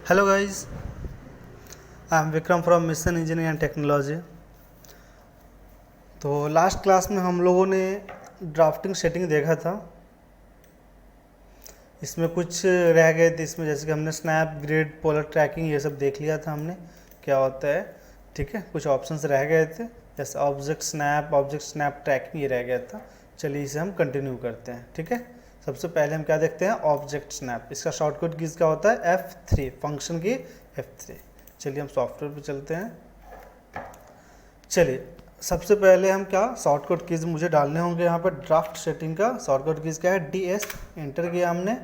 Hello guys, I am Vikram from mission engineering and technology. तो last class में हम लोगों ने ड्राफ्टिंग सेटिंग देखा था। इसमें कुछ रह गए थे, इसमें जैसे कि हमने स्नैप, ग्रिड, पोलर ट्रैकिंग ये सब देख लिया था हमने क्या होता है। ठीक है, कुछ ऑप्शंस रह गए थे जैसे ऑब्जेक्ट स्नैप ट्रैकिंग ये रह गया था। चलिए इसे हम कंटिन्यू करते हैं। ठीक है, सबसे पहले हम क्या देखते हैं, ऑब्जेक्ट स्नैप। इसका शॉर्टकट कीज क्या होता है, F3, फंक्शन की F3। चलिए हम सॉफ्टवेयर पे चलते हैं। चलिए सबसे पहले हम क्या शॉर्टकट कीज मुझे डालने होंगे यहाँ पर। ड्राफ्ट सेटिंग का शॉर्टकट कीज क्या है, DS, एंटर किया हमने।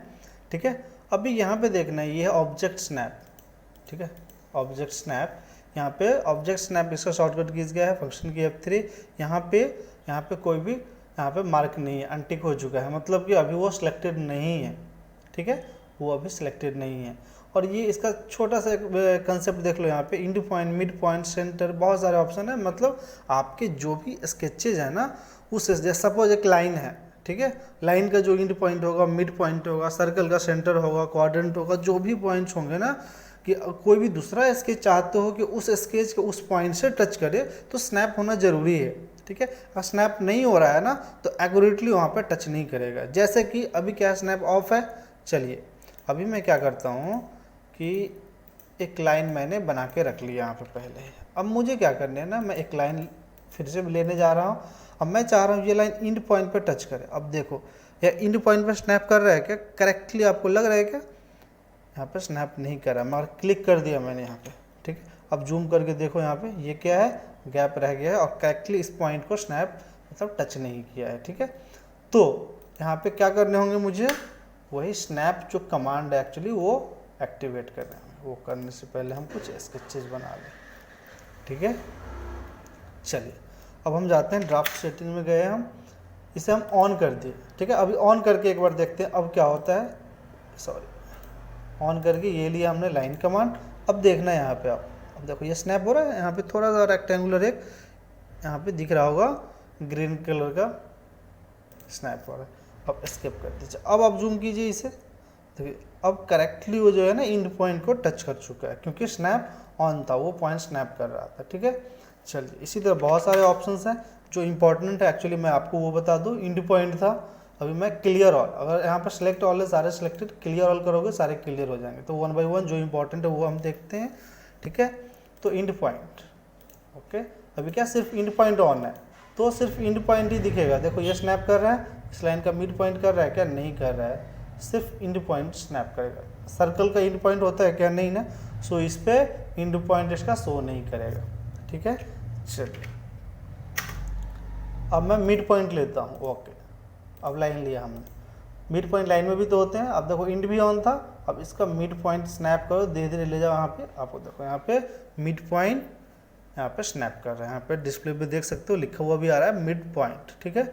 ठीक है, अभी यहाँ पे देखना है, ये है ऑब्जेक्ट स्नैप। ठीक है, ऑब्जेक्ट स्नैप, यहाँ पे ऑब्जेक्ट स्नैप इसका शॉर्टकट कीज क्या है, फंक्शन की F3। यहाँ पे कोई भी यहाँ पे मार्क नहीं है, अनटिक हो चुका है, मतलब कि अभी वो सिलेक्टेड नहीं है। ठीक है, वो अभी सिलेक्टेड नहीं है। और ये इसका छोटा सा कंसेप्ट देख लो, यहाँ पे end point, mid point, center, बहुत सारे ऑप्शन है। मतलब आपके जो भी स्केचेज है ना, उस सपोज एक लाइन है, ठीक है, लाइन का जो इंड पॉइंट होगा, मिड पॉइंट होगा, सर्कल का सेंटर होगा, क्वाड्रेंट होगा, जो भी पॉइंट्स होंगे ना, कि कोई भी दूसरा स्केच चाहते हो कि उस स्केच के उस पॉइंट से टच करे, तो स्नैप होना जरूरी है। ठीक है, अगर स्नैप नहीं हो रहा है ना, तो एक्यूरेटली वहाँ पे टच नहीं करेगा। जैसे कि अभी क्या स्नैप ऑफ है। चलिए अभी मैं क्या करता हूँ कि एक लाइन मैंने बना के रख लिया यहाँ पे पहले। अब मुझे क्या करना है ना, मैं एक लाइन फिर से लेने जा रहा हूँ। अब मैं चाह रहा हूँ ये लाइन इंड पॉइंट पे टच करे। अब देखो ये इंड पॉइंट पे स्नैप कर रहा है क्या, करेक्टली आपको लग रहा है क्या, यहाँ पे स्नैप नहीं कर रहा, मगर क्लिक कर दिया मैंने यहाँ पे। ठीक है, अब जूम करके देखो यहाँ पे ये क्या है, गैप रह गया है और करेक्टली इस पॉइंट को स्नैप मतलब टच नहीं किया है। ठीक है, तो यहाँ पे क्या करने होंगे मुझे, वही स्नैप जो कमांड है एक्चुअली वो एक्टिवेट कर रहे हैं। वो करने से पहले हम कुछ स्केचेस बना लें। ठीक है, चलिए अब हम जाते हैं ड्राफ्ट सेटिंग में गए हम, इसे हम ऑन कर दिए। ठीक है, अभी ऑन करके एक बार देखते हैं अब क्या होता है। सॉरी, ऑन करके ये लिया हमने लाइन कमांड। अब देखना है यहाँ पे, आप अब देखो ये स्नैप हो रहा है। यहाँ पे थोड़ा सा रेक्टेंगुलर एक यहाँ पे दिख रहा होगा ग्रीन कलर का स्नैप हो रहा है। अब स्किप कर दीजिए। अब आप जूम कीजिए इसे, देखिए अब करेक्टली वो जो है ना इंड पॉइंट को टच कर चुका है, क्योंकि स्नैप ऑन था, वो पॉइंट स्नैप कर रहा था। ठीक है, चलिए इसी तरह बहुत सारे ऑप्शंस हैं जो इंपॉर्टेंट है एक्चुअली, मैं आपको वो बता दूँ। इंड पॉइंट था, अभी मैं क्लियर ऑल, अगर यहाँ पर सेलेक्ट ऑल है, सारे सिलेक्टेड, क्लियर ऑल करोगे सारे क्लियर हो जाएंगे। तो 1 बाय 1 जो इंपॉर्टेंट है वो हम देखते हैं। ठीक है, तो इंड पॉइंट, ओके, अभी क्या सिर्फ इंड पॉइंट ऑन है, तो सिर्फ इंड पॉइंट ही दिखेगा। देखो ये स्नैप कर रहा है, इस लाइन का मिड पॉइंट कर रहा है क्या, नहीं कर रहा है, सिर्फ इंड पॉइंट स्नैप करेगा। सर्कल का इंड पॉइंट होता है क्या, नहीं ना, सो इस पे इंड पॉइंट इसका शो नहीं करेगा। ठीक है, चलिए अब मैं मिड पॉइंट लेता हूँ। ओके, अब लाइन लिया हमने, मिड पॉइंट लाइन में भी तो होते हैं। अब देखो इंड भी ऑन था, अब इसका मिड पॉइंट स्नैप करो, धीरे धीरे ले जाओ यहाँ पे। आपको देखो यहाँ पे मिड पॉइंट यहाँ पे स्नैप कर रहा है, यहाँ पे डिस्प्ले पे देख सकते हो लिखा हुआ भी आ रहा है मिड पॉइंट। ठीक है,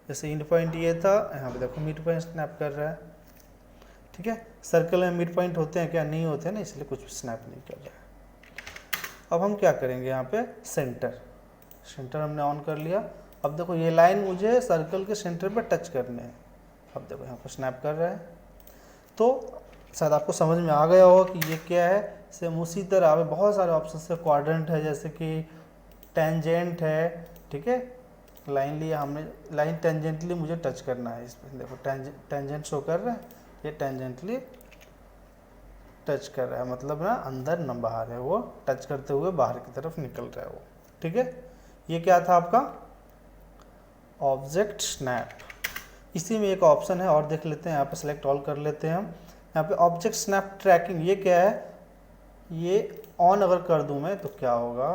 जैसे इंड पॉइंट ये था, यहाँ पे देखो मिड पॉइंट स्नैप कर रहा है। ठीक है, सर्कल में मिड पॉइंट होते हैं क्या, नहीं होते हैं ना, इसलिए कुछ भी स्नैप नहीं कर रहा है। अब हम क्या करेंगे, यहाँ पे सेंटर हमने ऑन कर लिया। अब देखो ये लाइन मुझे सर्कल के सेंटर पे टच करने हैं। अब देखो यहाँ पर स्नैप कर रहा है, तो शायद आपको समझ में आ गया होगा कि ये क्या है। सेम उसी तरह बहुत सारे ऑप्शन है, क्वाड्रेंट है, जैसे कि टेंजेंट है। ठीक है, लाइन लिया हमने, लाइन टेंजेंटली मुझे टच करना है इसमें। देखो टेंजेंट शो कर रहा है, ये टेंजेंटली टच कर रहा है, मतलब ना अंदर न बाहर है, वो टच करते हुए बाहर की तरफ निकल रहा है वो। ठीक है, ये क्या था आपका ऑब्जेक्ट स्नैप। इसी में एक ऑप्शन है और देख लेते हैं, यहाँ पे सेलेक्ट ऑल कर लेते हैं हम। यहाँ पे ऑब्जेक्ट स्नैप ट्रैकिंग, ये क्या है, ये ऑन अगर कर दूं मैं तो क्या होगा,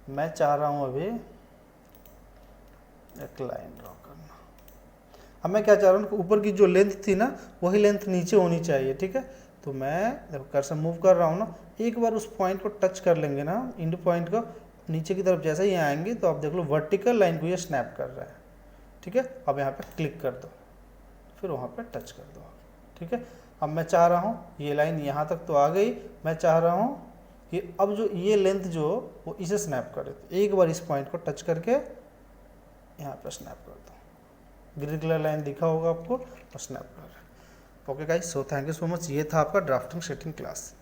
मैं चाह रहा हूँ अभी एक लाइन ड्रॉ करना। अब मैं क्या चाह रहा हूँ कि ऊपर की जो लेंथ थी ना, वही लेंथ नीचे होनी चाहिए। ठीक है, तो मैं देखो कर्सर मूव कर रहा हूँ ना, एक बार उस पॉइंट को टच कर लेंगे ना, इंड पॉइंट को, नीचे की तरफ जैसे ही आएंगे तो आप देख लो वर्टिकल लाइन को ये स्नैप कर रहा है। ठीक है, अब यहाँ पे क्लिक कर दो, फिर वहाँ पे टच कर दो। ठीक है, अब मैं चाह रहा हूँ ये लाइन यहाँ तक तो आ गई, मैं चाह रहा हूँ कि अब जो ये लेंथ जो वो इसे स्नैप करे। तो एक बार इस पॉइंट को टच करके यहाँ पे स्नैप कर दो, ग्रीन कलर लाइन दिखा होगा आपको, और स्नैप कर। Okay guys, so thank you so much. ये था आपका ड्राफ्टिंग सेटिंग क्लास।